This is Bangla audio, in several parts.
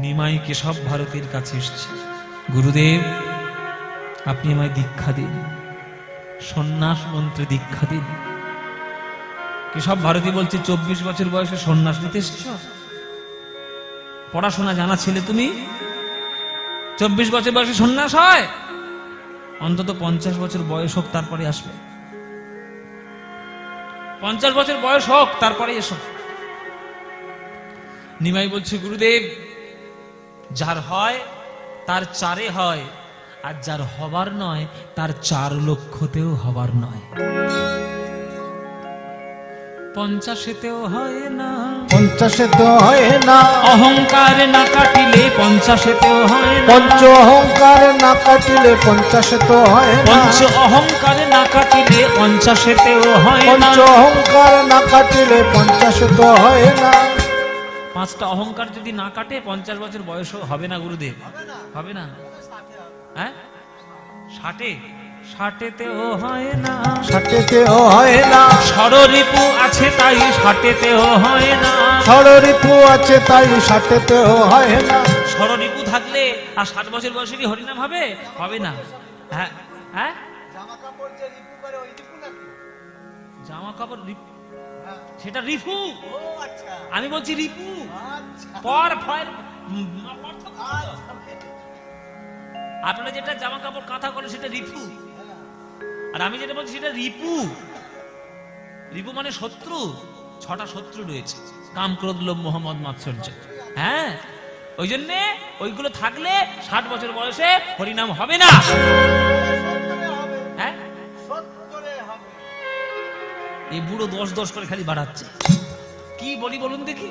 নিমাই কেশব ভারতীর কাছে এসেছে, গুরুদেব আপনি আমায় দীক্ষা দিন, সন্ন্যাস মন্ত্রে দীক্ষা দিন। কেশব ভারতী বলছে 24 বছর বয়সে সন্ন্যাস নিতে এসেছ? পড়াশোনা জানা ছেলে তুমি, 24 বছর বয়সে সন্ন্যাস হয়? অন্তত 50 বছর বয়স হোক তারপরে আসবে, 50 বছর বয়স হোক তারপরে এসো। নিমাই বলছে গুরুদেব যার হয় তার 4-এ হয়, আর যার হবার নয় তার 4 লক্ষতেও হবার নয়। 50-এতেও হয় না, 50-এতেও হয় না, অহংকার না কাটিলে 50-এতেও হয় না, পঞ্চ অহংকার না কাটিলে 50-এতেও হয় না, পঞ্চ অহংকার না কাটিলে 50-এতেও হয় না, পঞ্চ অহংকার না কাটিলে 50-এতেও হয় না। 5টা অহংকার যদি না কাটে 50 বছর বয়সও হবে না গুরুদেব, হবে না। হ্যাঁ 60-এতেও হয় না, 60-এতেও হয় না, ষড়রিপু আছে তাই 60-এতেও হয় না, ষড়রিপু আছে তাই 60-এতেও হয় না। ষড়রিপু থাকলে আর 60 বছর বয়সেরই হরিনাম হবে? হবে না। হ্যাঁ হ্যাঁ জামা কাপড় সেটা রিপু, আমি বলছি রিপু পর ফয়ের। আপনারা যেটা জামা কাপড় কাঁথা করে সেটা রিপু, আর আমি যেটা বলছি সেটা রিপু। রিপু মানে শত্রু, 6টা শত্রু রয়েছে, কাম, ক্রোধ, লোভ, মোহ, মদ, মাৎসর্য। হ্যাঁ ওই জন্যে ওইগুলো থাকলে 60 বছর বয়সে হরিনাম হবে না। হ্যাঁ এই বুড়ো 10 করে খালি বাড়াচ্ছে, কি বলি বলুন দেখি।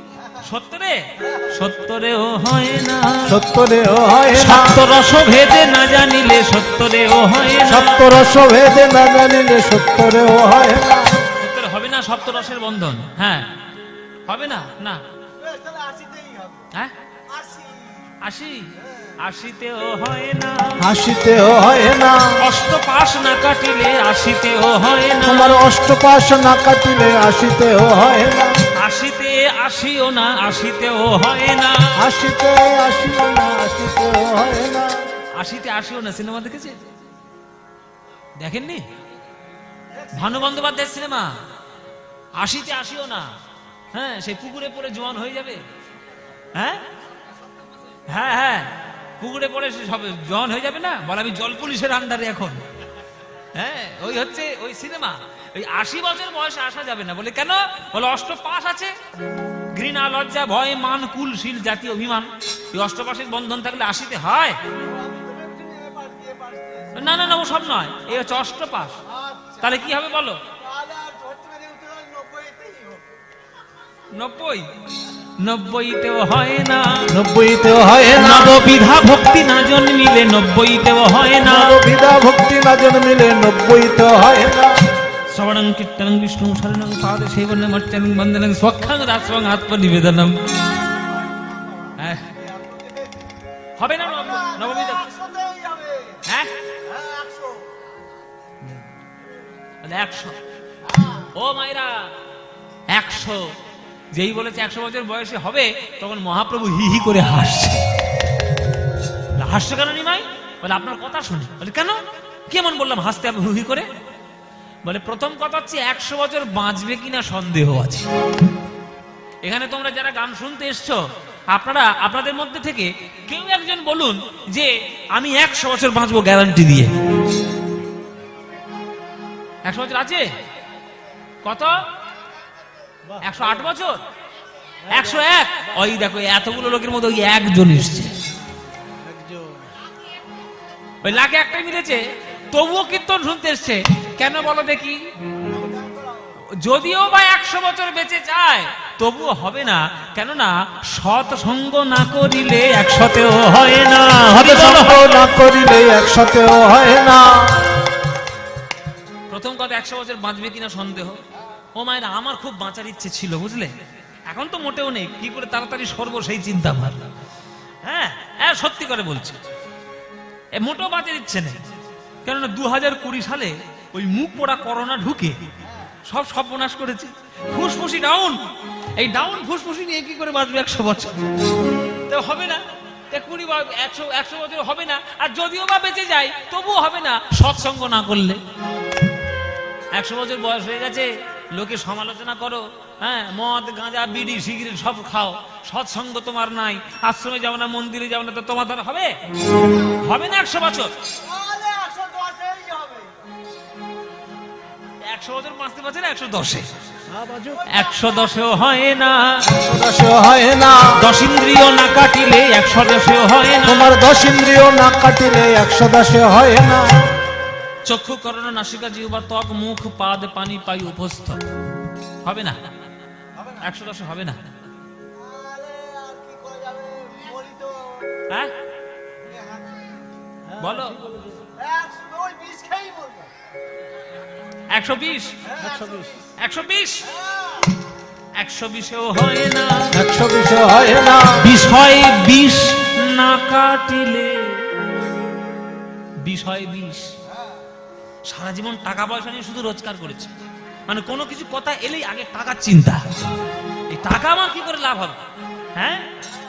70-এও হয় না, 70-এও হয় না, সপ্তরস ভেদে না জানিলে 70-এও হয় না, সপ্তরস ভেদে না জানিলে 70-এও হয় না। 70 হবে না, সপ্তরসের বন্ধন। হ্যাঁ হবে না, না। হ্যাঁ 80-তেও হয় না, 80-তেও হয় না, অষ্টপাশ না কাটিলে 80-তেও হয় না, তোমার অষ্টপাশ না কাটিলে 80-তেও হয় না, 80-তে আসিও না, 80-তেও হয় না, 80-তে আসিও না, 80-তেও হয় না। 80-তে আসিও না সিনেমা দেখেছে? দেখেননি? ভানু বন্দ্যোপাধ্যায়ের সিনেমা 80-তে আসিও না। হ্যাঁ সেই পুকুরে পড়ে জোয়ান হয়ে যাবে। হ্যাঁ হ্যাঁ হ্যাঁ পুকুরে পড়ে সে সব জোয়ান হয়ে যাবে না, বলে আমি জল পুলিশের আন্ডারে এখন। হ্যাঁ ওই হচ্ছে ওই সিনেমা। ওই 80 বছর বয়সে আসা যাবে না, বলে কেন? বলে অষ্টপাশ আছে, ঘৃণা, লজ্জা, ভয়, মান, কুল, শীল, জাতীয় অভিমান, এই অষ্টপাশের বন্ধন থাকলে 80-তে হয় না। না না ও সব নয়, এই হচ্ছে অষ্টপাশ। তাহলে কি হবে বলো? 90-তেও হয় না, 90-তেও হয় না, নববিধা ভক্তি না জন্মিলে 90-তেও হয় না, নববিধা ভক্তি না জন্মিলে 90-তেও হয় না। শ্রবণং কীর্তনং বিষ্ণু শরণং পাদে সেবনং অর্চনং বন্দনং স্বক্ষং দাসং আত্মনিবেদনম। হবে না নববিধা? হ্যাঁ 100। ও মায়েরা 100 যেই বলেছে 100 বছর বয়সে হবে, তখন মহাপ্রভু হি হি করে হাসছে। হাসছে কেন নিমাই? বলে আপনার কথা শুনি। বলে কেন, কেমন বললাম হাসতে আপনি হু হি করে? বলে প্রথম কথা হচ্ছে 100 বছর বাঁচবে কিনা সন্দেহ আছে। এখানে তোমরা যারা গান শুনতে এসছো, আপনারা আপনাদের মধ্যে থেকে কেউ একজন বলুন যে আমি 100 বছর বাঁচবো গ্যারান্টি দিয়ে। 100 বছর আছে? কত? 108 বছর, 101। ওই দেখো এতগুলো লোকের মধ্যে ওই একজন এসছে, ওই লাখে একটাই মিলেছে, তবুও কীর্তন শুনতে এসছে। কেন বলো দেখি? যদিও বা 100 বছর বেঁচে যায় তবুও হবে না, কেননা সৎসঙ্গ না করিলে 100-তেও হয় না। সৎসঙ্গ না করিলে 100-তেও হয় না। প্রথম কথা 100 বছর বাঁচবে কিনা সন্দেহ। ও মায়েরা আমার খুব বাঁচার ইচ্ছে ছিল বুঝলে, এখন তো মোটেও নেই, কি করে তাড়াতাড়ি সরবো সেই চিন্তা ভার। হ্যাঁ সত্যি করে বলছি, মোটেও বাঁচার ইচ্ছে নেই, কেননা 2020 সালে ওই মুখ পোড়া করোনা ঢুকে সব সর্বনাশ করেছে। ফুসফুসি ডাউন, এই ডাউন ফুসফুসি নিয়ে কি করে বাঁচবে 100 বছর? তো হবে না, 20 বা 100 বছর হবে না, আর যদিও বা বেঁচে যায় তবুও হবে না সৎসঙ্গ না করলে। 100 বছর বয়স হয়ে গেছে, লোকে সমালোচনা করো, হ্যাঁ, মদ গাঁজা বিড়ি সিগারেট সব খাও, সৎসঙ্গ তোমার নাই, আশ্রমে যাও না, মন্দিরে যাও না, তো তোমার দ্বারা হবে? হবে না 100 বছর। 100 বছর বাঁচতে পারছে না 110-এ, 110-এও হয় না, 110 হয় না। 10 ইন্দ্রিয় না কাটিলে 110-এও হয় না। তোমার 10 ইন্দ্রিয় না কাটিলে 110 হয় না। চক্ষু কর্ণ নাসিকা জিহ্বা ত্বক মুখ পাদ পানি পাই উপস্থ, হবে না 110 হবে না। হ্যাঁ বলো 120, 120-এও হয় না, 120 হয় না। বিষয় বিষ না কাটিলে, বিষয় বিষ। সারা জীবন টাকা পয়সা নিয়ে শুধু রোজগার করেছে, মানে কোনো কিছু কথা এলেই আগে টাকার চিন্তা, এই টাকা আমার কি করে লাভ হবে, হ্যাঁ,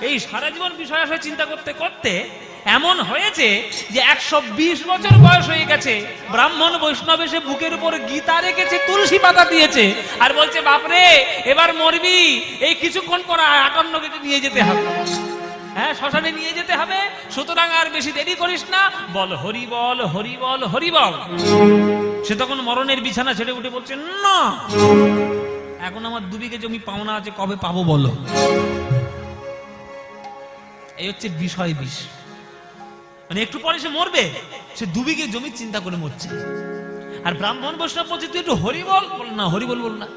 এই সারা জীবন বিষয় আসলে চিন্তা করতে করতে এমন হয়েছে যে 120 বছর বয়স হয়ে গেছে, ব্রাহ্মণ বৈষ্ণব এসে বুকের উপর গীতা রেখেছে, তুলসী পাতা দিয়েছে, আর বলছে বাপরে এবার মরবি, এই কিছুক্ষণ পর 58 কেটে নিয়ে যেতে হবে, হ্যাঁ, শ্মশানে নিয়ে যেতে হবে, সুতরাং আর বেশি দেরি করিস না, বল হরি বল হরি বল হরি বল। সে তখন মরণের বিছানা ছেড়ে উঠে বলছে না, এখন আমার 2 বিঘে জমি পাওনা আছে, কবে পাবো বলো। এই হচ্ছে বিষয় বিষ, মানে একটু পরে সে মরবে, সে 2 বিঘে জমি চিন্তা করে মরছে। আর ব্রাহ্মণ বৈষ্ণব বলছে তুই একটু হরি বল, বল না হরি বল বল না।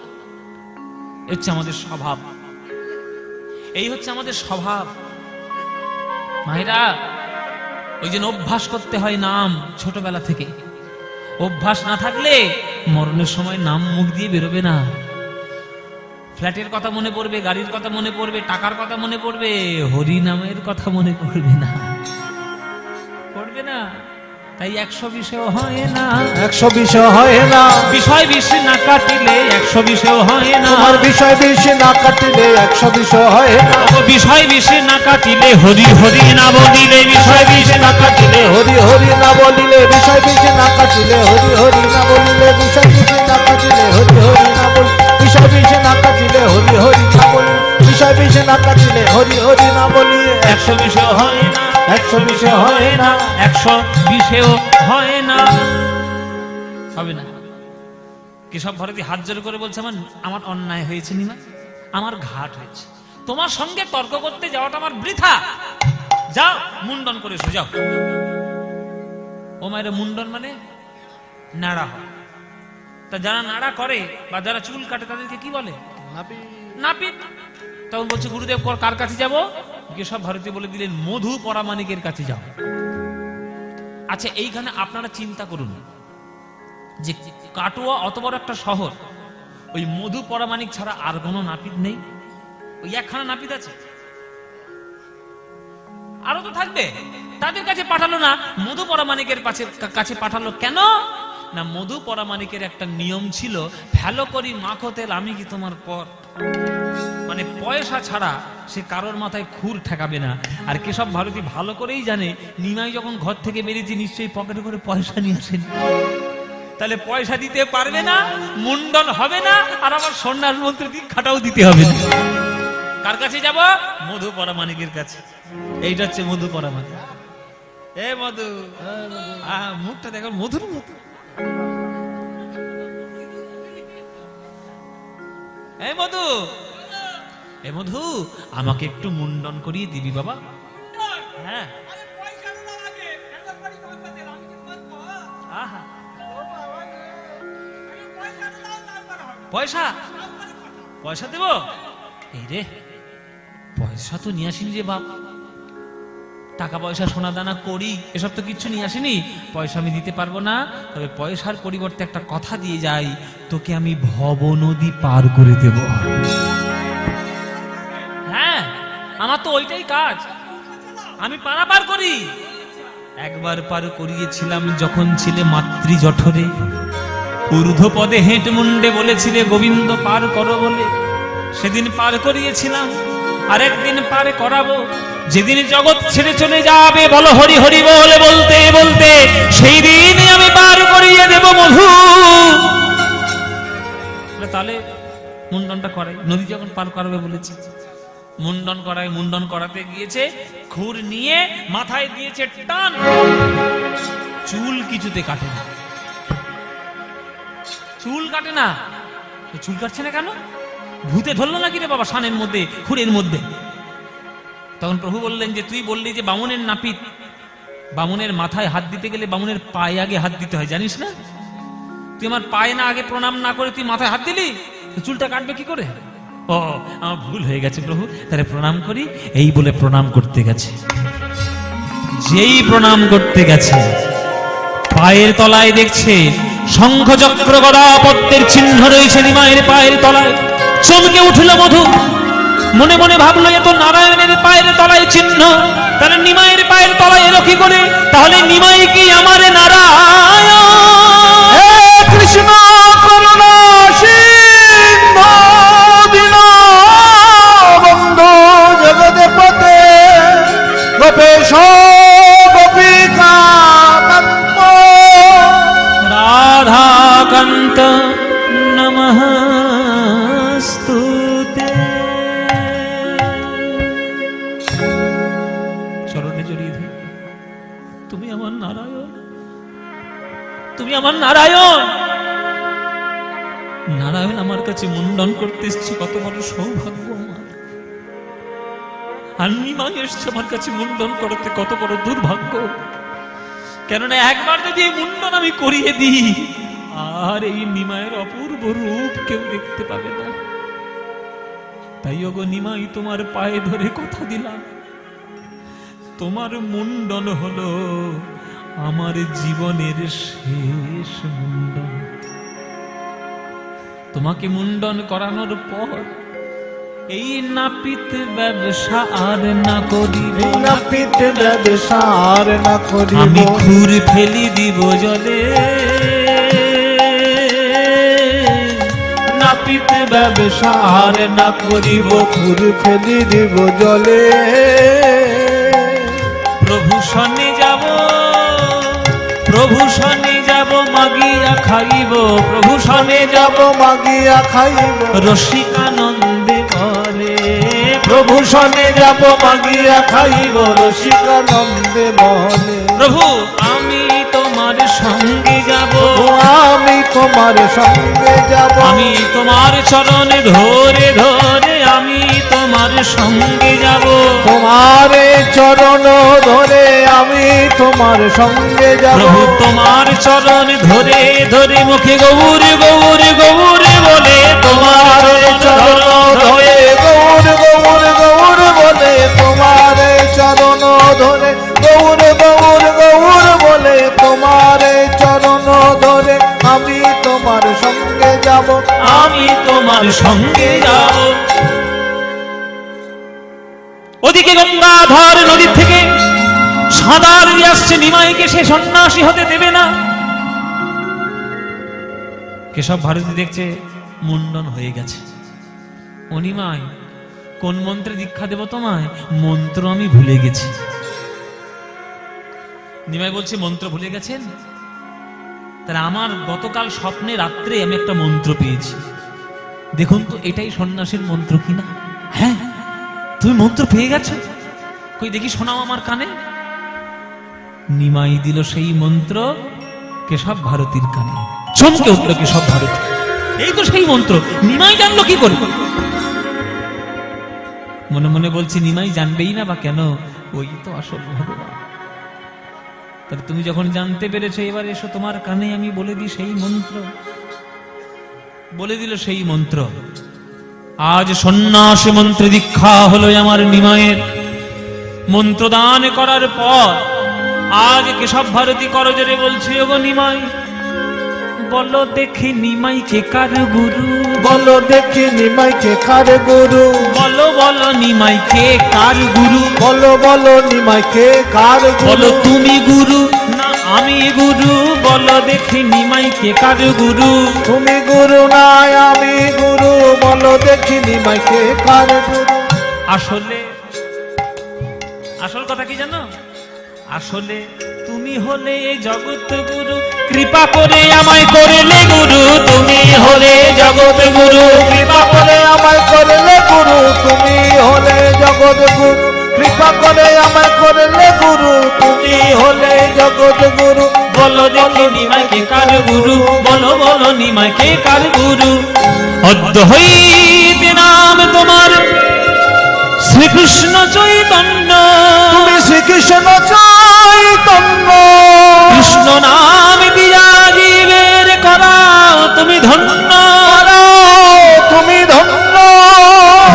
এই হচ্ছে আমাদের স্বভাব, এই হচ্ছে আমাদের স্বভাব। মায়েরা, ওই জন্য অভ্যাস করতে হয় নাম ছোটবেলা থেকে, অভ্যাস না থাকলে মরণের সময় নাম মুখ দিয়ে বেরোবে না। ফ্ল্যাটের কথা মনে পড়বে, গাড়ির কথা মনে পড়বে, টাকার কথা মনে পড়বে, হরি নামের কথা মনে পড়বে না, পড়বে না। তাই 120-এও হয় না, 120 হয় না। বিষয় বিষ না কাটিলে 120-এও হয় না। তোমার বিষয় বিষ না কাটিলে 120 হয় না। বিষয় বিষ না কাটিলে হরি হরি না বলিলে, বিষয় বিষ না কাটিলে হরি হরি না বলিলে, বিষয় বিষ না কাটিলে হরি হরি না বলিলে, বিষয় বিষ না কাটিলে হরি হরি না বলি, বিষয় বিষ না কাটিলে হরি হরি না বলি, বিষয় বিষ না কাটিলে হরি হরি না বলি। 120-এও হয় না, 120 হয় না, 120-এও হয় না, হবে না। কেশব ভারতী হাত জোর করে বলছে আমার অন্যায় হয়েছে নিমা, আমার ঘাট হয়েছে, তোমার সঙ্গে তর্ক করতে যাওয়াটা আমার বৃথা, যাও মুন্ডন করে এসো যাও। ও মায়ের মুন্ডন মানে নাড়া হয়, তা যারা নাড়া করে বা যারা চুল কাটে তাদেরকে কি বলে? নাপিত। তখন বলছে গুরুদেব কার কাছে যাব? কেশব ভারতী বলে দিলেন মধু পরামানিকের কাছে যাও। আচ্ছা, এইখানে আপনারা চিন্তা করুন যে কাটোয়া অত বড় একটা শহর, ওই মধু পরামানিক ছাড়া আর কোনো নাপিত নেই? ওই একখানা নাপিত আছে, আরো তো থাকবে, তাদের কাছে পাঠালো না, মধু পরামানিকের কাছে পাঠালো কেন? না, মধু পরামানিকের একটা নিয়ম ছিল, ফেলো করি মাখো তেল আমি কি তোমার পর, মানে পয়সা ছাড়া সে কারোর মাথায় খুর ঠেকাবে না। আর কেশব ভারতী ভালো করেই জানে নিমাই যখন ঘর থেকে বেরিয়েছে নিশ্চয়ই পকেটে করে পয়সা নিয়ে আসেনি, তাহলে পয়সা দিতে পারবে না, মুন্ডন হবে না, আর আবার সন্ন্যাস মন্ত্র দীক্ষাটাও দিতে হবে না। কার কাছে যাব? মধু পরামানিকের কাছে। এইটা হচ্ছে মধু পরামানিক। এ মধু, মুখটা দেখো মধুর মতো। এ মধু, এ মধু, আমাকে একটু মুন্ডন করিয়ে দিবি বাবা? হ্যাঁ। পয়সা পয়সা দেব? এই রে, পয়সা তো নিয়ে আসিনি রে বাপ, টাকা পয়সা সোনা দানা করি এসব তো কিচ্ছু নিয়ে আসিনি, পয়সা আমি দিতে পারবো না, তবে পয়সার পরিবর্তে একটা কথা দিয়ে যাই, তোকে আমি ভব নদী পার করে দেব। হ্যাঁ, আমার তো ওইটাই কাজ, আমি পারাপার করি। একবার পার করিয়েছিলাম যখন ছিলে মাতৃ জঠরে, ঊর্ধ্ব পদে হেঁট মুন্ডে বলেছিলে গোবিন্দ পার করো বলে, সেদিন পার করিয়েছিলাম। আরেকদিন পারে করাবো, যেদিন জগৎ ছেড়ে চলে যাবে বলো হরি হরি বলে বলতে বলতে সেই দিনই আমি পার করিয়ে দেব মধু। তাহলে মুন্ডনটা করাই, নদী যখন পার করাবে বলেছি মুন্ডন করাই, মুন্ডন করাতে গিয়েছে, খুর নিয়ে মাথায় দিয়েছে টান, চুল কিছুতে কাটে না, চুল কাটে না। চুল কাটছে না কেন? ভূতে ধরলো নাকি রে বাবা শানের মধ্যে, খুরের মধ্যে? তখন প্রভু বললেন যে তুই বললি যে বামুনের নাপিত, বামুনের মাথায় হাত দিতে গেলে বামুনের পায়ে আগে হাত দিতে হয়, জানিস না? তুই আমার পায়ে না আগে প্রণাম না করে তুই মাথায় হাত দিলি, চুলটা কাটবে কি করে? ও আমার ভুল হয়ে গেছে প্রভু, তাহলে প্রণাম করি। এই বলে প্রণাম করতে গেছে, যেই প্রণাম করতে গেছে পায়ের তলায় দেখছে শঙ্খ চক্র গদা পদ্মের চিহ্ন রয়েছে নিমাইয়ের পায়ের তলায়। চমকে উঠল মধু, মনে মনে ভাবলো এ তো নারায়ণের পায়ের তলায় চিহ্ন, তাহলে নিমাইয়ের পায়ের তলায় এলো কি করে? তাহলে নিমাই কি আমার নারায়ণ? হে কৃষ্ণ করুণা সিন্ধু দীনবন্ধু জগৎপতে গোপেশ গোপিকা কান্ত রাধাকান্ত নমস্তুতে। চরণে জড়িয়ে ধরে, তুমি আমার নারায়ণ, তুমি আমার নারায়ণ। নারায়ণ আমার কাছে মুন্ডন করতে এসছে, কত বড় সৌভাগ্য আমার। আর নিমাই এসছে আমার কাছে মুন্ডন করতে, কত বড় দুর্ভাগ্য। কেননা একবার যদি এই মুন্ডন আমি করিয়ে দিই আর এই নিমায়ের অপূর্ব রূপ কেউ দেখতে পাবে না। তাই ওগো নিমাই তোমার পায়ে ধরে কথা দিলাম, তোমার মুন্ডন হলো আমার জীবনের শেষ মুন্ডন। তোমাকে মুন্ডন করানোর পর এই নাপিত ব্যবসা আর না করিব, নাপিত ব্যবসা আর না করিব, আমি খুর ফেলি দিব জলে। নাপিত ব্যবসা আর না করিব, খুর ফেলি দিব জলে। প্রভু শনে যাব, প্রভু শনে যাব মাগিয়া খাইব, প্রভু শনে যাব যাব মাগিয়া খাইব, রসিকানন্দে বলে। প্রভু শনে যাব মাগিয়া খাইব, রসিকানন্দে বলে। প্রভু আমি তোমার সঙ্গে যাব, ও আমি তোমার সঙ্গে যাব, আমি তোমার চরণে ধরে ধরে আমি তোমার সঙ্গে যাব। তোমার চরণ ধরে আমি তোমার সঙ্গে যাব। প্রভু তোমার চরণ ধরে ধরে মুখে গৌর গৌর গৌর বলে, তোমার চরণ ধরে গৌর গৌর গৌর বলে, তোমার চরণ ধরে গৌর গৌর গৌর বলে, তোমার চরণ ধরে আমি তোমার সঙ্গে যাব, আমি তোমার সঙ্গে যাব। ওদিকে গঙ্গাধর নদীর থেকে সাঁতার দিয়ে আসছে, নিমাইকে সে সন্ন্যাসী হতে দেবে না। কেশব ভারতী দেখছে মুন্ডন হয়ে গেছে। ও নিমাই, কোন মন্ত্রে দীক্ষা দেব তোমায়? মন্ত্র আমি ভুলে গেছি। নিমাই বলছে মন্ত্র ভুলে গেছেন? তাহলে আমার গতকাল স্বপ্নে রাত্রে আমি একটা মন্ত্র পেয়েছি, দেখুন তো এটাই সন্ন্যাসীর মন্ত্র কিনা। হ্যাঁ তুমি মন্ত্র পেয়ে গেছো, কই দেখি শোনাও আমার কানে। নিমাই দিল সেই মন্ত্র কেশব ভারতীর কানে। চমকে উঠল কেশব ভারতী, এই তো সেই মন্ত্র। নিমাই জানলো কি করে? মনে মনে বলছি নিমাই জানবেই না বা কেন, ওই তো আসল ভগবান। তাহলে তুমি যখন জানতে পেরেছো, এবার এসো তোমার কানে আমি বলে দিই সেই মন্ত্র। বলে দিল সেই মন্ত্র। আজ সন্ন্যাস মন্ত্রে দীক্ষা হলো আমার নিমায়ের। মন্ত্রদান করার পর আজ কেশব ভারতী করজোরে বলছে, ওগো নিমাই, বলো দেখি নিমাইকে কার গুরু? বলো দেখি নিমাইকে কার গুরু? বলো বলো নিমাইকে কার গুরু? বলো বলো নিমাইকে কার গুরু? বলো তুমি গুরু না আমি গুরু? বলো দেখি নিমাইকে কার গুরু? তুমি গুরু নাই আমি গুরু, বলো দেখি নিমাইকে কার গুরু? আসলে আসল কথা কি জানো? আসলে তুমি হলে এই জগৎ গুরু, কৃপা করে আমায় করলে গুরু। তুমি হলে জগৎ গুরু, কৃপা করে আমায় করলে গুরু, তুমি হলে জগৎ গুরু। কৃপা করে আমায় করলে গুরু, তুমি হলে জগৎ গুরু। বলো দেখি নিমাই কে কার গুরু, বলো বলো নিমাই কে কার গুরু। অদ্বৈত নাম তোমার শ্রীকৃষ্ণ চৈতন্য, তুমি শ্রীকৃষ্ণ চৈতন্য। কৃষ্ণ নাম দিয়া জীবের করাও তুমি ধন্য, তুমি ধন্য।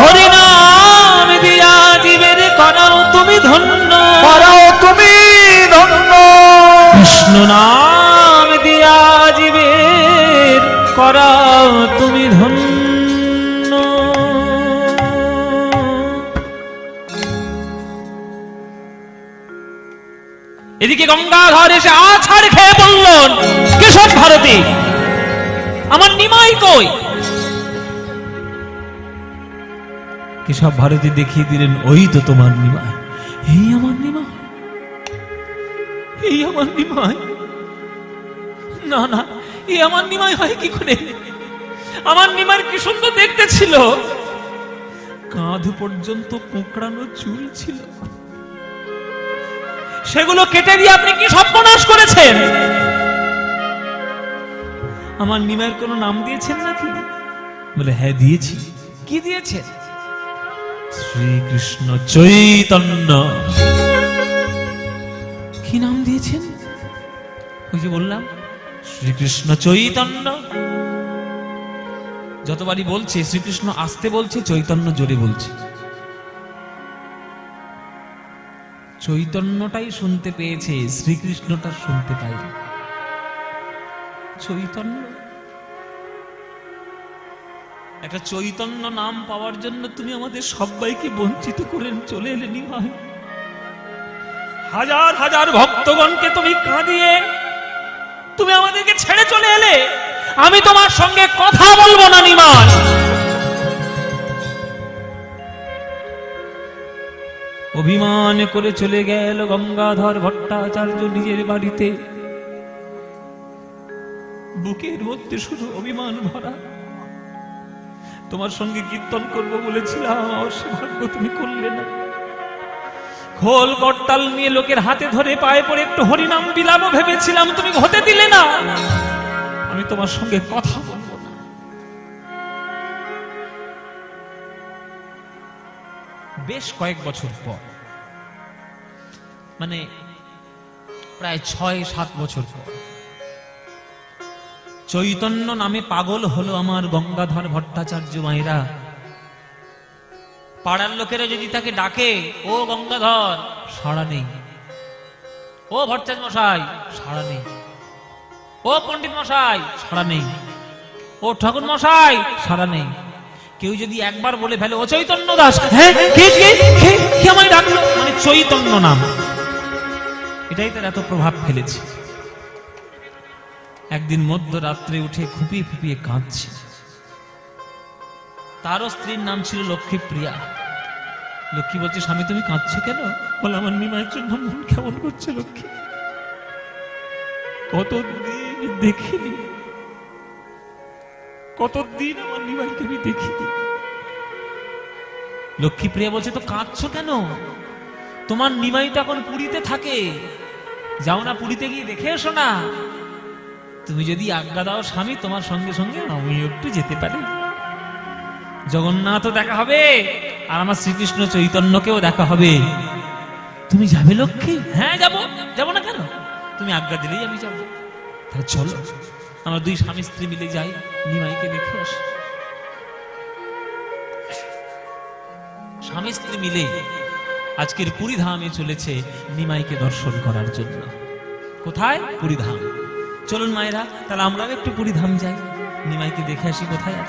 হরি নাম দিয়া জীবের করাও তুমি ধন্য, করাও তুমি ধন্য। কৃষ্ণ নাম দিয়া জীবের করাও তুমি ধন্য। এদিকে গঙ্গাধর এসে আছাড় খেয়ে বললেন, কেশব ভারতী, আমার নিমাই কই? কেশব ভারতী দেখিয়ে দিলেন, ওই তো তোমার নিমাই। এই আমার নিমাই, এই আমার নিমাই? না না, এই আমার নিমাই হয় কি করে? আমার নিমার কি সুন্দর দেখতে ছিল, কাঁধ পর্যন্ত কোঁকড়ানো চুল ছিল, সেগুলো কেটে দিয়ে আপনি কি সর্বনাশ করেছেন? আমার নিমাইয়ের কোনো নাম দিয়েছেন নাকি? বলে হ্যাঁ দিয়েছি। কি দিয়েছেন? শ্রীকৃষ্ণ চৈতন্য। কি নাম দিয়েছেন? ওই যে বললাম শ্রীকৃষ্ণ চৈতন্য। যতবারই বলছে শ্রীকৃষ্ণ আসতে বলছে, চৈতন্য জোরে বলছে। চৈতন্যটাই শুনতে পেয়েছে, শ্রীকৃষ্ণটা শুনতে পায়নি। চৈতন্য, একটা চৈতন্য নাম পাওয়ার জন্য তুমি আমাদের সবাইকে বঞ্চিত করে চলে এলে নিমাই। হাজার হাজার ভক্তগণকে তুমি কাঁদিয়ে তুমি আমাদেরকে ছেড়ে চলে এলে। আমি তোমার সঙ্গে কথা বলবো না নিমাই। অভিমান করে চলে গেল গঙ্গাধর ভট্টাচার্য নিজের বাড়িতে। বুকের মধ্যে শুধু অভিমান ভরা। তোমার সঙ্গে কীর্তন করবো বলেছিলাম, অসৌভাগ্য তুমি করলে না। খোল করতাল নিয়ে লোকের হাতে ধরে পায়ে পড়ে একটু হরিনাম বিলাবো ভেবেছিলাম, তুমি হতে দিলে না। আমি তোমার সঙ্গে কথা বলবো না। বেশ কয়েক বছর পর, মানে প্রায় 6-7 বছর পর, চৈতন্য নামে পাগল হলো আমার গঙ্গাধর ভট্টাচার্য মায়েরা। পাড়ার লোকেরা যদি তাকে ডাকে, ও গঙ্গাধর, সাড়া নেই। ও ভট্টাচার্য মশাই, সাড়া নেই। ও পণ্ডিত মশাই, সাড়া নেই। ও ঠাকুর মশাই, সাড়া নেই। কেউ যদি একবার বলে ফেলে, ও চৈতন্য দাস, হ্যাঁ কে আমায় ডাকলো, মানে চৈতন্য নাম, এটাই তার এত প্রভাব ফেলেছে। একদিন মধ্যরাত্রে উঠে ফুপিয়ে ফুপিয়ে কাঁদছে। তারও স্ত্রীর নাম ছিল লক্ষ্মীপ্রিয়া। লক্ষ্মী বলছে, স্বামী তুমি কাঁদছো কেন? বলে, আমার নিমাইয়ের জন্য মন কেমন করছে লক্ষ্মী। কতদিন দেখিনি, কতদিন আমার নিমাইকে আমি দেখিনি। লক্ষ্মীপ্রিয়া বলছে, তো কাঁদছো কেন? তোমার নিমাই তো এখন পুরীতে থাকে, যাও না পুরীতে গিয়ে দেখে এসো না। তুমি যদি আজ্ঞা দাও স্বামী, তোমার সঙ্গে সঙ্গে আমি একটু যেতে পারি। জগন্নাথ দেখা হবে, আর আমার শ্রীকৃষ্ণ চৈতন্যকেও দেখা হবে। তুমি যাবে লক্ষ্মী? হ্যাঁ যাবো, যাবো না কেন? তুমি আজ্ঞা দিলেই আমি যাবো। তাহলে চলো, আমরা দুই স্বামী স্ত্রী মিলে যাই, নিমাইকে দেখে আসি। স্বামী স্ত্রী মিলে আজকের পুরী ধামে চলেছে নিমাইকে দর্শন করার জন্য। কোথায়? পুরী ধাম। চলুন মায়েরা, তাহলে আমরাও একটু পুরী ধাম যাই, নিমাইকে দেখে আসি কোথায় আছে।